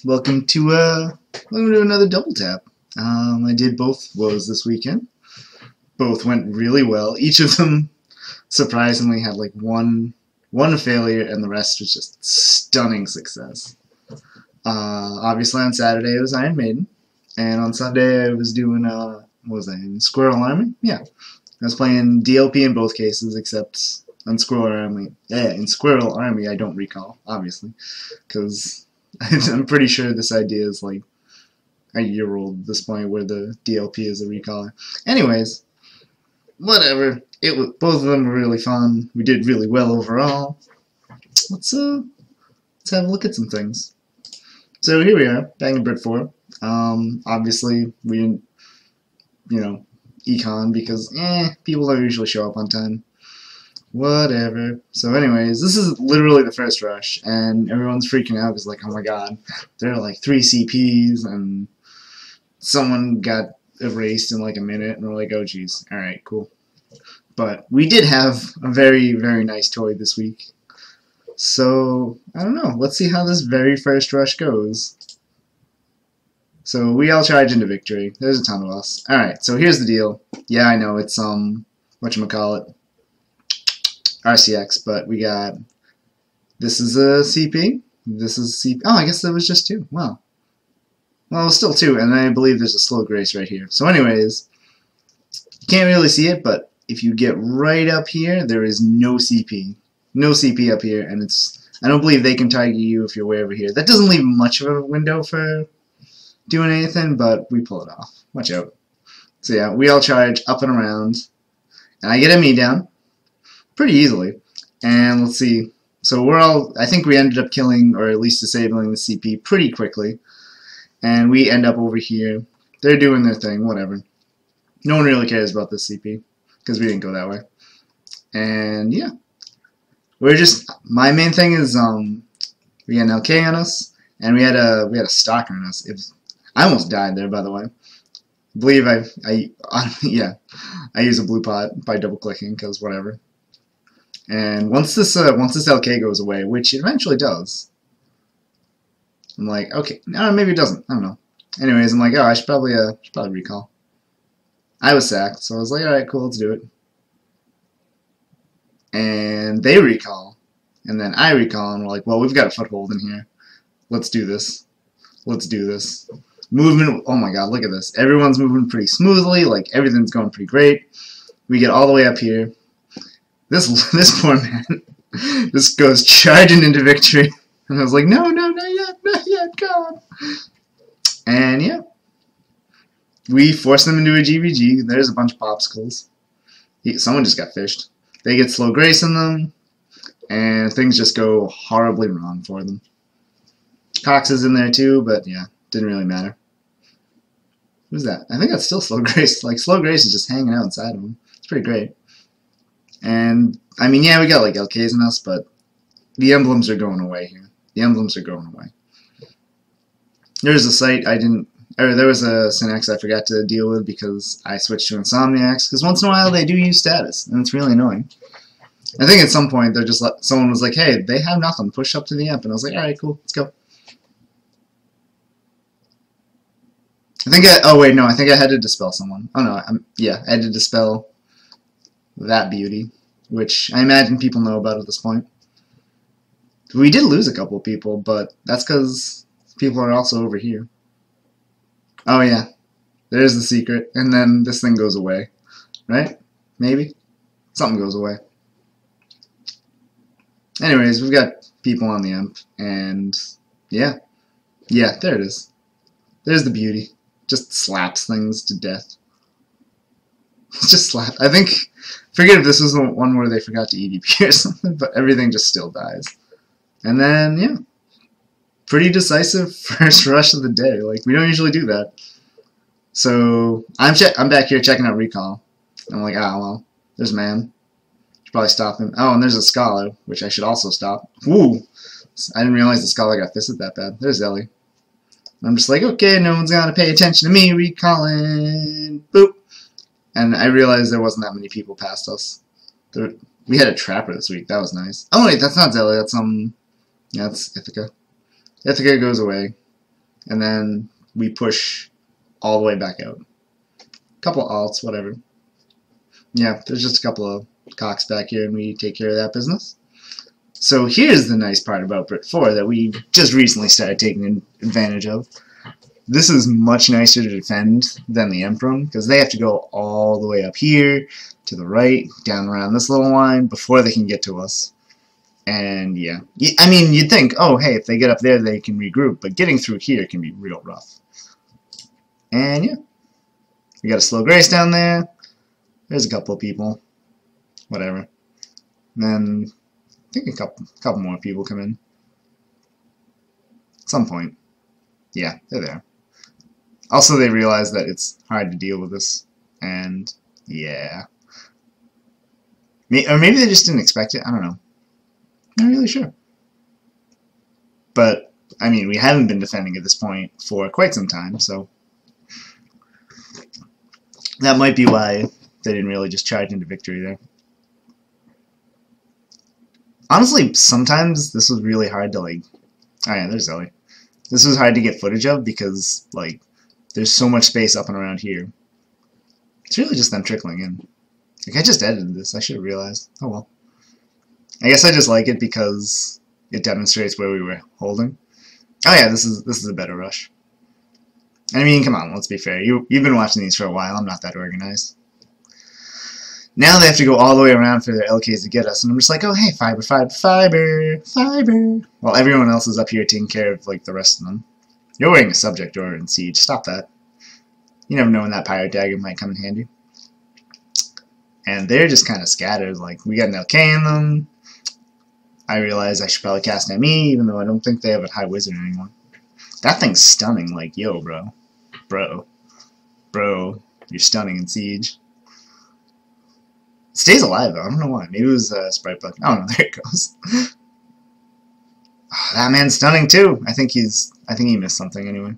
welcome to another double tap. I did both WoEs this weekend. Both went really well. Each of them surprisingly had like one failure, and the rest was just stunning success. Obviously on Saturday it was Iron Maiden, and on Sunday I was doing what was I in Squirrel Army? Yeah, I was playing DLP in both cases, except on Squirrel Army. Yeah, in Squirrel Army I don't recall, obviously, because I'm pretty sure this idea is like a year old at this point, where the DLP is a recaller. Anyways, whatever. Both of them were really fun. We did really well overall. Let's have a look at some things. So here we are, back in Brit 4. Obviously we didn't, econ because people don't usually show up on time. Whatever. So anyways, this is literally the first rush, and everyone's freaking out because, like, oh my god, there are like 3 CPs, and someone got erased in like a minute, and we're like, oh geez, alright, cool. But we did have a very, very nice toy this week. So, I don't know, let's see how this very first rush goes. So, we all charge into victory. There's a ton of us. Alright, so here's the deal. Yeah, I know, it's, whatchamacallit, RCX, but we got, this is a CP, this is CP, oh, I guess there was just 2, wow. Well, it was still 2, and I believe there's a slow grace right here. So anyways, you can't really see it, but if you get right up here, there is no CP. No CP up here, and I don't believe they can target you if you're way over here. That doesn't leave much of a window for doing anything, but we pull it off. Watch out. So yeah, we all charge up and around, and I get a me down pretty easily. And let's see. So I think we ended up killing, or at least disabling the CP pretty quickly. And we end up over here. They're doing their thing, whatever. No one really cares about this CP, because we didn't go that way. And yeah. My main thing is, we had an LK on us, and we had a stalker on us. I almost died there, by the way. I believe I use a blue pot by double clicking, because whatever. And once this LK goes away, which it eventually does, I'm like, okay, no, maybe it doesn't. I don't know. Anyways, I'm like, oh, I should probably recall. I was sacked, so I was like, all right, cool, let's do it. And they recall, and then I recall, and we're like, well, we've got a foothold in here. Let's do this. Let's do this. Movement. Oh my God, look at this. Everyone's moving pretty smoothly. Like, everything's going pretty great. We get all the way up here. This poor man just goes charging into victory. And I was like, no, not yet, God. And yeah, we force them into a GVG. There's a bunch of popsicles. Someone just got fished. They get slow grace in them, and things just go horribly wrong for them. Cox is in there too, but yeah, didn't really matter. Who's that? I think that's still slow grace. Like, slow grace is just hanging out inside of them. It's pretty great. And I mean, yeah, we got like LKs in us, but the emblems are going away here. The emblems are going away. There's a site there was a Synax I forgot to deal with because I switched to Insomniacs, because once in a while they do use status, and it's really annoying. I think at some point someone was like, hey, they have nothing, push up to the amp, and I was like, alright, cool, let's go. I think I had to dispel someone. Oh no, I had to dispel that beauty, which I imagine people know about at this point. We did lose a couple of people, but that's because people are also over here. Oh yeah, there's the secret, and then this thing goes away, right? Maybe? Something goes away. Anyways, we've got people on the imp, and yeah, there it is. There's the beauty. Just slaps things to death. Just slap. I forget if this was the one where they forgot to EDP or something, but everything just still dies. And then, yeah, pretty decisive first rush of the day. Like, we don't usually do that. So I'm back here checking out recall. I'm like, ah, well, there's a man. Should probably stop him. Oh, and there's a scholar, which I should also stop. Woo! I didn't realize the scholar got fisted that bad. There's Ellie. I'm just like, okay, no one's gonna pay attention to me. Recalling. Boop. And I realized there wasn't that many people past us. We had a trapper this week. That was nice. Oh wait, that's not Zelly. That's yeah, that's Ithaca. Ithaca goes away. and then we push all the way back out. Couple alts, whatever. Yeah, there's just a couple of cocks back here, and we take care of that business. So here's the nice part about Brit 4 that we just recently started taking advantage of. This is much nicer to defend than the Emperor, because they have to go all the way up here, to the right, down around this little line, before they can get to us. And yeah, I mean, you'd think, oh hey, if they get up there they can regroup, but getting through here can be real rough. And yeah, we got a slow grace down there. There's a couple of people. Whatever. And then I think a couple more people come in. At some point. Yeah, they're there. Also, they realize that it's hard to deal with this. And yeah. Or maybe they just didn't expect it. I don't know. Not really sure. But, I mean, we haven't been defending at this point for quite some time, so that might be why they didn't really just charge into victory there. Honestly, sometimes this was really hard to, like... Oh yeah, there's Ellie. This was hard to get footage of because, like, there's so much space up and around here. It's really just them trickling in. Like, I just edited this. I should have realized. Oh well. I guess I just like it because it demonstrates where we were holding. Oh yeah, this is a better rush. I mean, come on, let's be fair. You've been watching these for a while. I'm not that organized. Now they have to go all the way around for their LKs to get us, and I'm just like, oh hey, fiber, fiber, fiber, fiber. While everyone else is up here taking care of like the rest of them. You're wearing a subject order in Siege. Stop that. You never know when that pirate dagger might come in handy. And they're just kind of scattered. Like, we got an LK in them. I realize I should probably cast ME, even though I don't think they have a high wizard anymore. That thing's stunning. Like, yo, bro. Bro, you're stunning in Siege. It stays alive, though. I don't know why. Maybe it was a sprite bug. Oh, no, there it goes. Oh, that man's stunning, too. I think he missed something, anyway.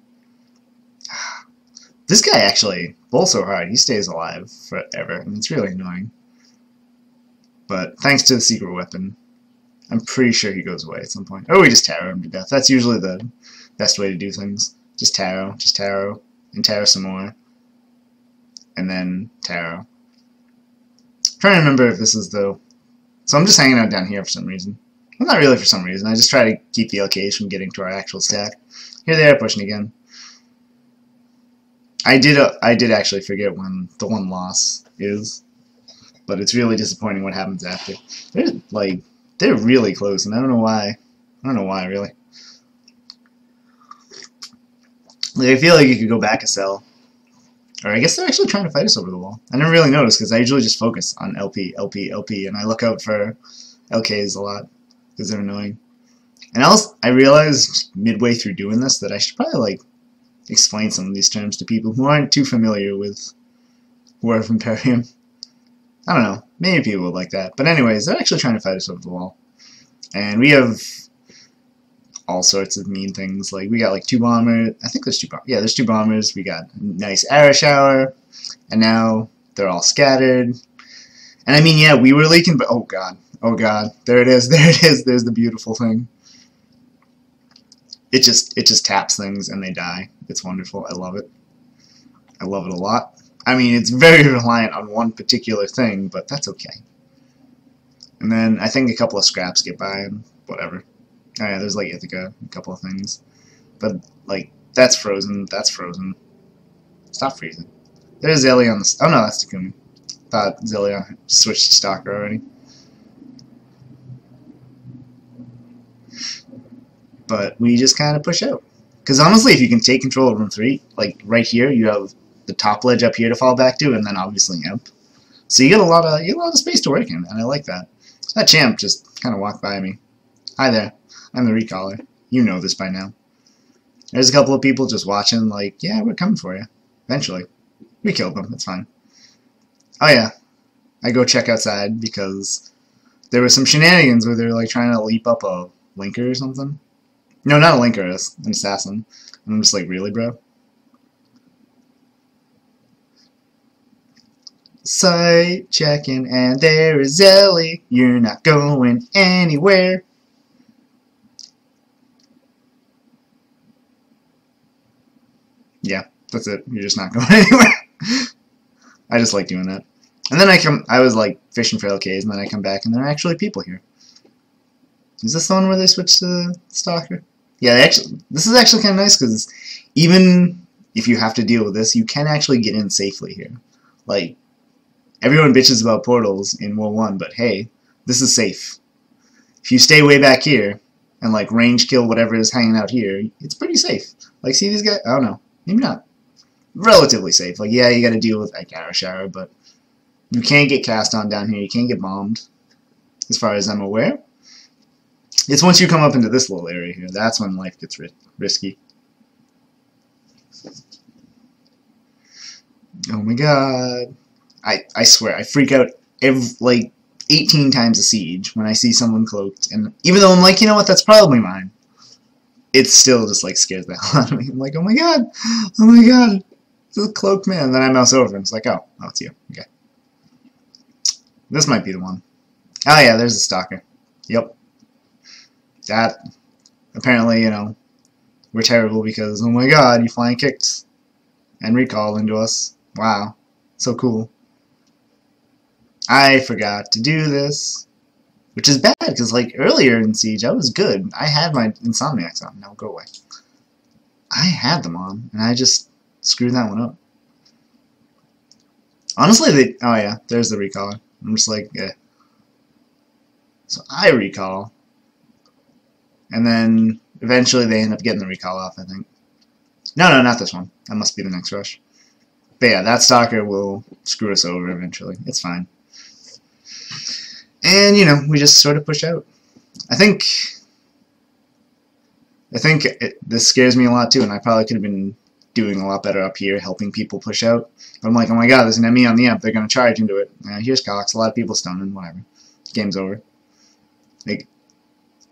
This guy actually bowls so hard, he stays alive forever, and it's really annoying. But thanks to the secret weapon, I'm pretty sure he goes away at some point. Or we just tarot him to death. That's usually the best way to do things. Just tarot, and tarot some more. And then tarot. I'm trying to remember if this is the... So I'm just hanging out down here for some reason. Well, not really for some reason. I just try to keep the LKs from getting to our actual stack. Here they are pushing again. I did actually forget when the one loss is, but it's really disappointing what happens after. They're really close, and I don't know why. I don't know why, really. Like, I feel like you could go back a cell. Or I guess they're actually trying to fight us over the wall. I never really noticed, because I usually just focus on LP, and I look out for LKs a lot, because they're annoying. And I realized midway through doing this that I should probably, like, explain some of these terms to people who aren't too familiar with War of Imperium. I don't know. Maybe people would like that. But anyways, they're actually trying to fight us over the wall. And we have all sorts of mean things. Like, we got like 2 bombers. I think there's 2 bombers. Yeah, there's 2 bombers. We got a nice arrow shower. And now they're all scattered. And I mean, yeah, we were leaking, but oh god. Oh god. There it is. There it is. There's the beautiful thing. It just taps things and they die. It's wonderful. I love it. I love it a lot. I mean, it's very reliant on one particular thing, but that's okay. And then I think a couple of scraps get by and whatever. Oh yeah, there's like Ithaca, a couple of things. But like, that's frozen. That's frozen. Stop freezing. There's Zelly on the... Oh no, that's Takumi. Thought Zelly switched to Stalker already. But we just kind of push out. Because honestly, if you can take control of room 3, like right here, you have the top ledge up here to fall back to, and then obviously Imp. So you get a lot of space to work in, and I like that. That champ just kind of walked by me. Hi there, I'm the recaller. You know this by now. There's a couple of people just watching, like, yeah, we're coming for you. Eventually. We killed them, it's fine. Oh yeah, I go check outside because there were some shenanigans where they were like trying to leap up a linker or something. No, not a linker, an assassin. And I'm just like, really, bro? Sight checking, and there is Ellie. You're not going anywhere. Yeah, that's it. You're just not going anywhere. I just like doing that. And then I was like fishing for LKs, and then I come back, and there are actually people here. Is this the one where they switched to Stalker? Yeah, this is actually kind of nice, because even if you have to deal with this, you can actually get in safely here. Like, everyone bitches about portals in WoE 1, but hey, this is safe. If you stay way back here, and like range kill whatever is hanging out here, it's pretty safe. Like, see these guys? I don't know. Maybe not. Relatively safe. Like, yeah, you gotta deal with like arrow shower, but you can't get cast on down here. You can't get bombed, as far as I'm aware. It's once you come up into this little area here, that's when life gets risky. Oh my god. I swear, I freak out like 18 times a siege when I see someone cloaked, and even though I'm like, you know what, that's probably mine, it still just like scares the hell out of me. I'm like, oh my god, it's a cloaked man. And then I mouse over and it's like, oh, it's you. Okay. This might be the one. Oh yeah, there's a stalker. Yep. That, apparently, you know, we're terrible because, oh my god, you flying kicked and recalled into us. Wow. So cool. I forgot to do this, which is bad, because, like, earlier in Siege, I was good. I had my Insomniacs on. Now, go away. I had them on, and I just screwed that one up. Honestly, oh yeah, there's the recaller. I'm just like, eh. So I recall, and then eventually they end up getting the recall off, I think. No, not this one. That must be the next rush. But yeah, that stalker will screw us over eventually. It's fine. And, you know, we just sort of push out. I think this scares me a lot too, and I probably could have been doing a lot better up here, helping people push out. But I'm like, oh my god, there's an ME on the amp. They're going to charge into it. Here's Cox. A lot of people stunning. Whatever. Game's over. Like,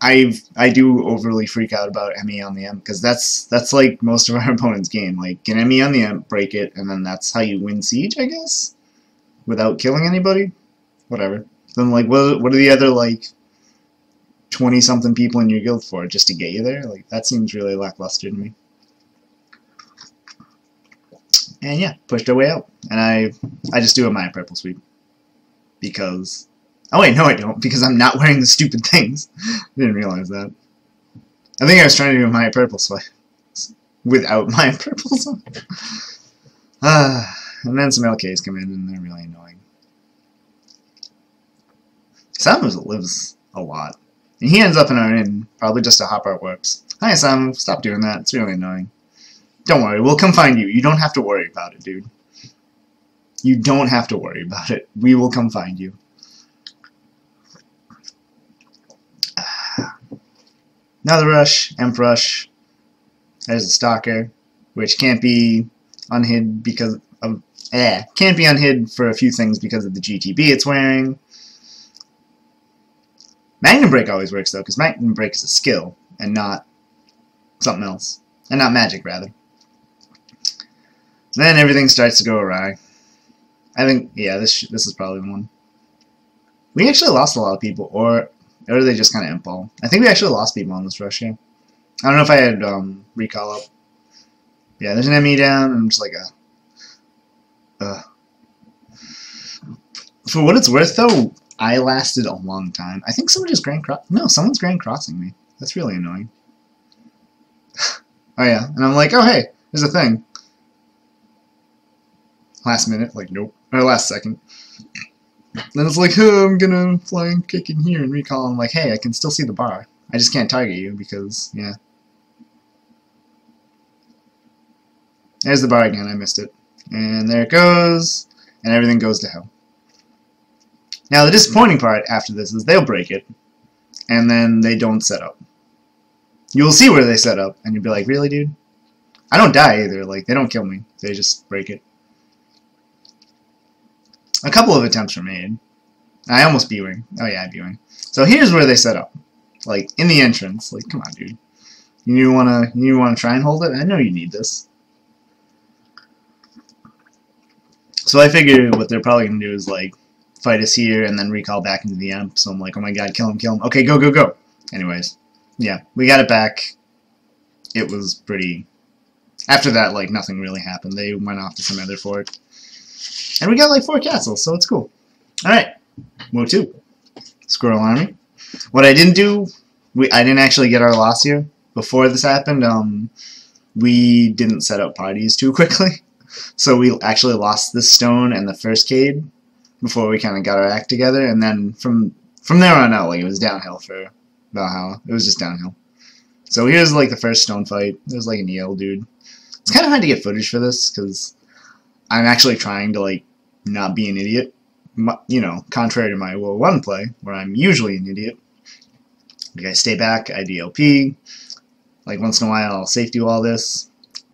I do overly freak out about ME on the amp, because that's like most of our opponent's game. Like, get ME on the amp, break it, and then that's how you win Siege, I guess? Without killing anybody? Whatever. Then, like, what are the other, like, 20-something people in your guild for? Just to get you there? Like, that seems really lackluster to me. And yeah, pushed our way out. And I just do a Maya Purple sweep. Because... Oh wait, no I don't, because I'm not wearing the stupid things. I didn't realize that. I think I was trying to do a Maya Purple swipe without Maya Purples on. And then some LKs come in, and they're really annoying. Samus lives a lot. And he ends up in our inn, probably just to hop our warps. Hi Sam, stop doing that, it's really annoying. Don't worry, we'll come find you. You don't have to worry about it, dude. You don't have to worry about it. We will come find you. Another rush, Emp rush. There's a stalker, which can't be unhid because of can't be unhid for a few things because of the GTB it's wearing. Magnum Break always works though, because Magnum Break is a skill and not something else, and not magic rather. Then everything starts to go awry. I think this is probably the one. We actually lost a lot of people, or they just kind of imp all. I think we actually lost people on this rush, yeah. I don't know if I had recall up. Yeah, there's an ME down, and I'm just like, For what it's worth, though, I lasted a long time. I think someone just someone's Grand Crossing me. That's really annoying. Oh yeah, and I'm like, oh hey, there's a thing. Last minute, like nope, or last second. Then it's like, oh, I'm gonna fly and kick in here and recall. I'm like, hey, I can still see the bar. I just can't target you because, yeah. There's the bar again, I missed it. And there it goes, and everything goes to hell. Now, the disappointing part after this is they'll break it, and then they don't set up. You'll see where they set up, and you'll be like, really, dude? I don't die either, like, they don't kill me. They just break it. A couple of attempts were made. I almost B-wing. Oh yeah, I B-wing. So here's where they set up. Like, in the entrance. Like, come on, dude. You wanna try and hold it? I know you need this. So I figured what they're probably gonna do is, like, fight us here and then recall back into the amp. So I'm like, oh my god, kill him, kill him. Okay, go, go, go. Anyways, yeah, we got it back. It was pretty After that, like, nothing really happened. They went off to some other fort. And we got, like, 4 castles, so it's cool. Alright, WoE 2. Squirrel Army. What I didn't do, I didn't actually get our loss here. Before this happened, we didn't set up parties too quickly. So we actually lost this stone and the first cade before we kind of got our act together. And then from there on out, like, it was downhill for Valhalla. It was just downhill. So here's, like, the first stone fight. There's, like, an EL dude. It's kind of hard to get footage for this, because I'm actually trying to, like, not be an idiot. You know, contrary to my WoE 1 play, where I'm usually an idiot. Like, I stay back, I DLP. Like, once in a while, I'll safety wall this.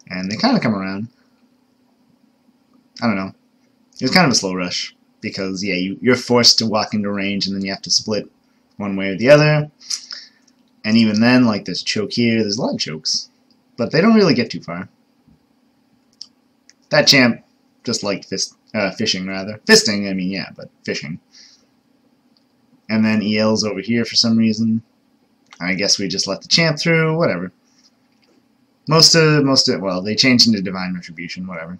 And they kind of come around. I don't know. It was kind of a slow rush. Because, yeah, you're forced to walk into range, and then you have to split one way or the other. And even then, like, there's a choke here. There's a lot of chokes. But they don't really get too far. That champ just liked fishing, rather. Fisting, I mean, yeah, but fishing. And then EL's over here for some reason. I guess we just let the champ through, whatever. Most of well, they changed into Divine Retribution, whatever.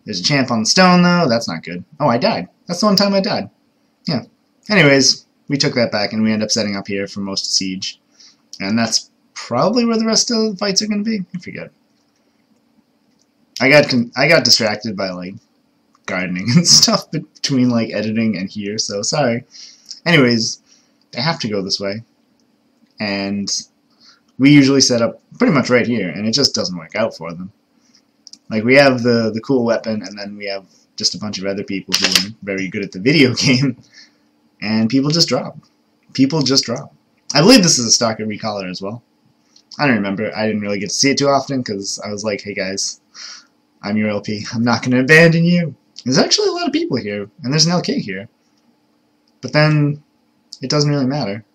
There's a champ on the stone, though. That's not good. Oh, I died. That's the one time I died. Yeah. Anyways, we took that back, and we end up setting up here for most of Siege. And that's probably where the rest of the fights are going to be. I forget. I got distracted by, like, gardening and stuff between, like, editing and here, so sorry. Anyways, they have to go this way. And we usually set up pretty much right here, and it just doesn't work out for them. Like, we have the cool weapon, and then we have just a bunch of other people who are very good at the video game, and people just drop. People just drop. I believe this is a Stalker Recaller as well. I don't remember. I didn't really get to see it too often, because I was like, hey guys, I'm your LP. I'm not going to abandon you. There's actually a lot of people here, and there's an LK here. But then, it doesn't really matter.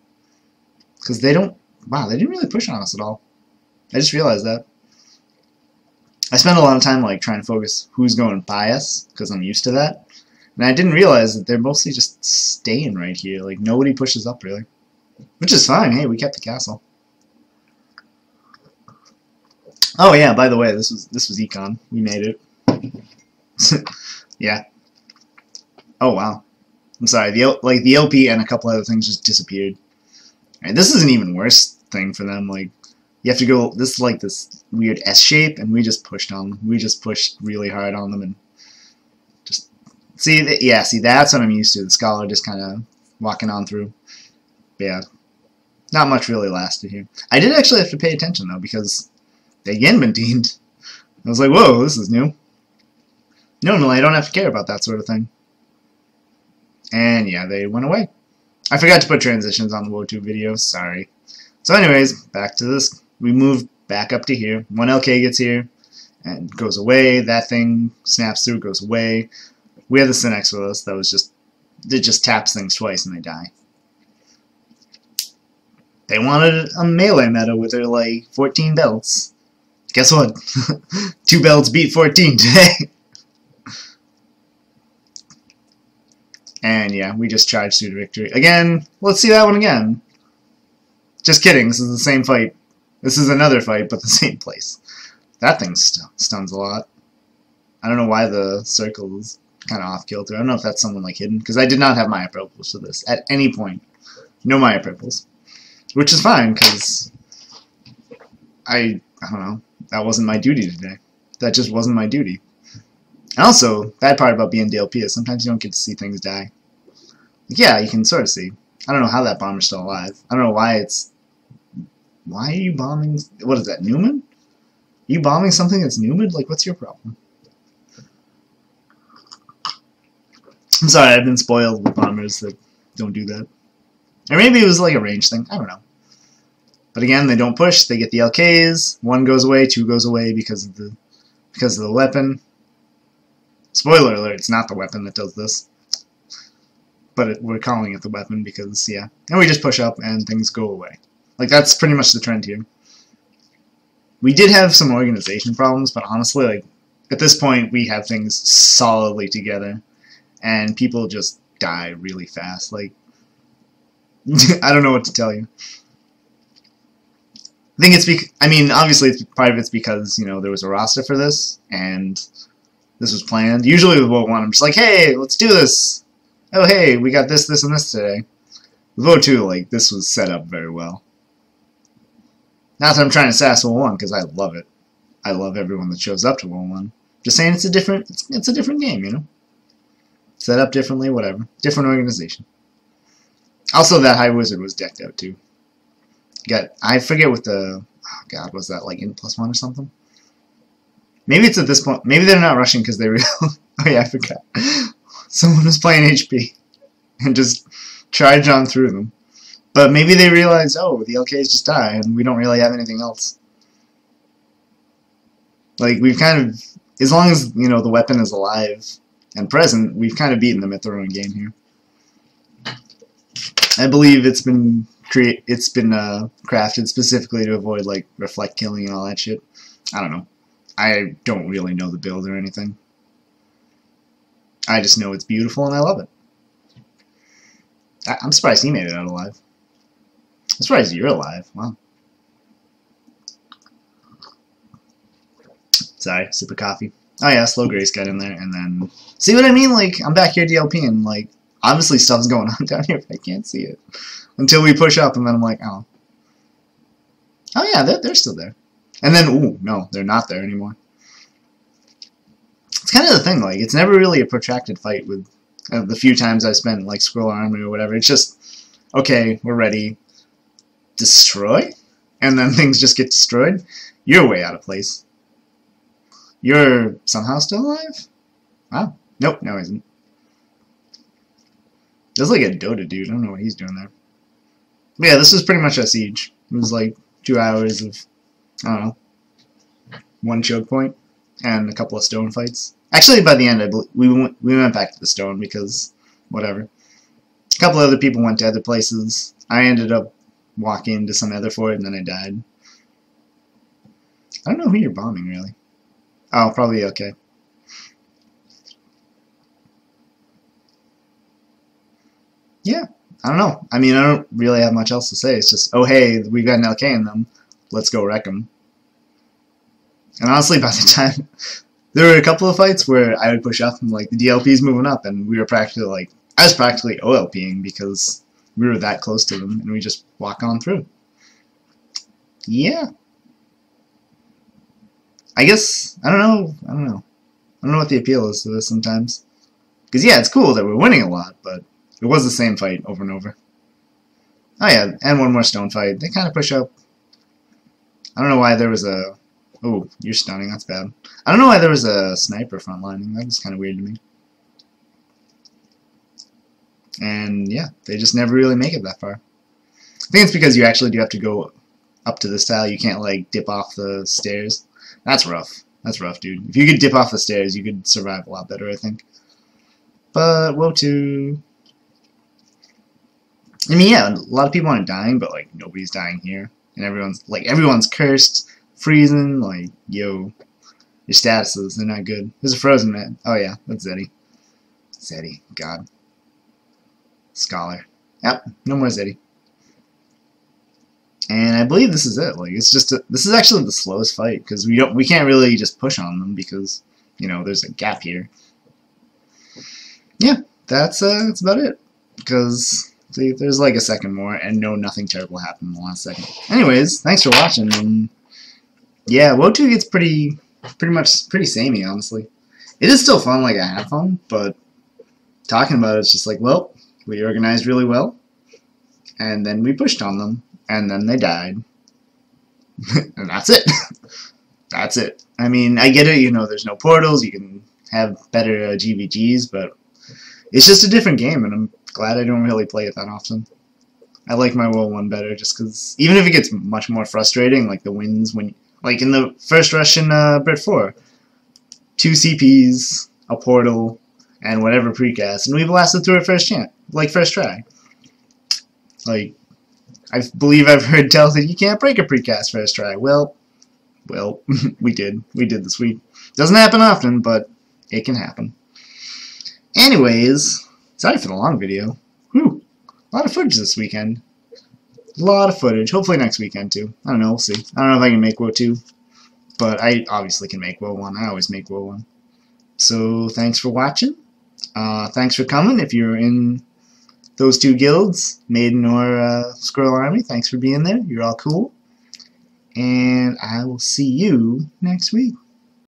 Because they don't... Wow, they didn't really push on us at all. I just realized that. I spent a lot of time, like, trying to focus who's going by us, because I'm used to that. And I didn't realize that they're mostly just staying right here. Like, nobody pushes up, really. Which is fine. Hey, we kept the castle. Oh yeah, by the way, this was Econ. We made it. Yeah. Oh wow. I'm sorry. The LP and a couple other things just disappeared. And this is an even worse thing for them. Like, you have to go. This is like this weird S shape, and we just pushed on them. We just pushed really hard on them, and just see. Yeah, see, that's what I'm used to. The Scholar just kind of walking on through. But yeah, not much really lasted here. I did actually have to pay attention though, because they again been teamed. I was like, whoa, this is new. Normally, I don't have to care about that sort of thing. And yeah, they went away. I forgot to put transitions on the WoE 2 videos. Sorry. So anyways, back to this. We moved back up to here. One LK gets here and goes away. That thing snaps through, goes away. We have the Synex with us. That was just... It just taps things twice and they die. They wanted a melee meta with their, like, 14 belts. Guess what? 2 belts beat 14 today. And yeah, we just charged through to victory. Again, let's see that one again. Just kidding, this is the same fight. This is another fight, but the same place. That thing stuns a lot. I don't know why the circle is kind of off kilter. I don't know if that's someone like hidden, because I did not have Maya Purples for this at any point. No Maya Purples. Which is fine, because I don't know. That wasn't my duty today. That just wasn't my duty. And also, bad part about being DLP is sometimes you don't get to see things die. Like, yeah, you can sort of see. I don't know how that bomber's still alive. I don't know why it's... Why are you bombing... What is that, Newman? Are you bombing something that's Newman? Like, what's your problem? I'm sorry, I've been spoiled with bombers that don't do that. Or maybe it was like a range thing. I don't know. But again, they don't push. They get the LKs. 1 goes away, 2 goes away because of the weapon. Spoiler alert, it's not the weapon that does this. But we're calling it the weapon because, yeah. And we just push up and things go away. Like, that's pretty much the trend here. We did have some organization problems, but honestly, like, at this point, we have things solidly together. And people just die really fast. Like, I don't know what to tell you. I think it's I mean, obviously, part of it's because, you know, there was a roster for this, and this was planned. Usually with WoE 1, I'm just like, hey, let's do this. Oh, hey, we got this, this, and this today. With WoE 2, like, this was set up very well. Not that I'm trying to sass WoE 1, because I love it. I love everyone that shows up to WoE 1. Just saying it's a different game, you know? Set up differently, whatever. Different organization. Also, that High Wizard was decked out, too. I forget what the... Oh, God, was that, like, in +1 or something? Maybe it's at this point. Maybe they're not rushing because they real. Oh, yeah, I forgot. Someone was playing HP and just charged on through them. But maybe they realize, oh, the LKs just die, and we don't really have anything else. Like, we've kind of... As long as, you know, the weapon is alive and present, we've kind of beaten them at their own game here. I believe it's been crafted specifically to avoid, like, reflect killing and all that shit. I don't know. I don't really know the build or anything. I just know it's beautiful and I love it. I'm surprised he made it out alive. I'm surprised you're alive. Wow. Sorry, sip of coffee. Oh yeah, Slow Grace got in there, and then... See what I mean? Like, I'm back here DLPing, like, obviously stuff's going on down here, but I can't see it. Until we push up, and then I'm like, oh. Oh yeah, they're still there. And then, ooh, no, they're not there anymore. It's kind of the thing, like, it's never really a protracted fight with the few times I've spent, like, Squirrel Army or whatever. It's just, okay, we're ready. Destroy? And then things just get destroyed? You're way out of place. You're somehow still alive? Wow. Nope, no he isn't. There's like a Dota dude. I don't know what he's doing there. But yeah, this is pretty much a siege. It was like 2 hours of, I don't know, 1 choke point and a couple of stone fights. Actually, by the end, we went back to the stone because whatever. A couple other people went to other places. I ended up walking to some other fort and then I died. I don't know who you're bombing really. Oh, probably okay. Yeah, I don't know. I mean, I don't really have much else to say. It's just, oh hey, we've got an LK in them. Let's go wreck them. And honestly, by the time... There were a couple of fights where I would push up and like the DLP's moving up and we were practically like... I was practically OLPing because we were that close to them and we just walk on through. Yeah. I guess, I don't know. I don't know what the appeal is to this sometimes. Because yeah, it's cool that we're winning a lot, but it was the same fight over and over. Oh yeah, and one more stone fight. They kind of push up. I don't know why there was a... Oh, you're stunning, that's bad. I don't know why there was a sniper frontlining. That was kind of weird to me. And yeah, they just never really make it that far. I think it's because you actually do have to go up to this tile. You can't like dip off the stairs. That's rough. That's rough, dude. If you could dip off the stairs, you could survive a lot better, I think. But WoE 2... I mean, yeah, a lot of people aren't dying, but like nobody's dying here, and everyone's cursed, freezing. Like, yo, your statuses, they're not good. There's a frozen man. Oh yeah, that's Zeddy. Zeddy, God. Scholar. Yep, no more Zeddy. And I believe this is it. Like, it's just this is actually the slowest fight because we can't really just push on them because you know there's a gap here. Yeah, that's about it because see, there's like a second more and nothing terrible happened in the last second. Anyways, thanks for watching and yeah, WoE 2 gets pretty samey honestly. It is still fun, like I have fun, but talking about it's just like, well, we organized really well and then we pushed on them. And then they died. And that's it. That's it. I mean, I get it, you know, there's no portals, you can have better GVGs, but it's just a different game, and I'm glad I don't really play it that often. I like my WoE 1 better, just because, even if it gets much more frustrating, like the wins when, like in the first rush in Brit 4, 2 CPs, a portal, and whatever precast, and we blasted through it first try. Like, I believe I've heard tell that you can't break a precast first try. Well, we did. We did this week. Doesn't happen often, but it can happen. Anyways, sorry for the long video. Whew, a lot of footage this weekend. A lot of footage. Hopefully next weekend too. I don't know. We'll see. I don't know if I can make WoE 2, but I obviously can make WoE 1. I always make WoE 1. So thanks for watching. Thanks for coming. If you're in those two guilds, Maiden or Squirrel Army, thanks for being there. You're all cool. And I will see you next week.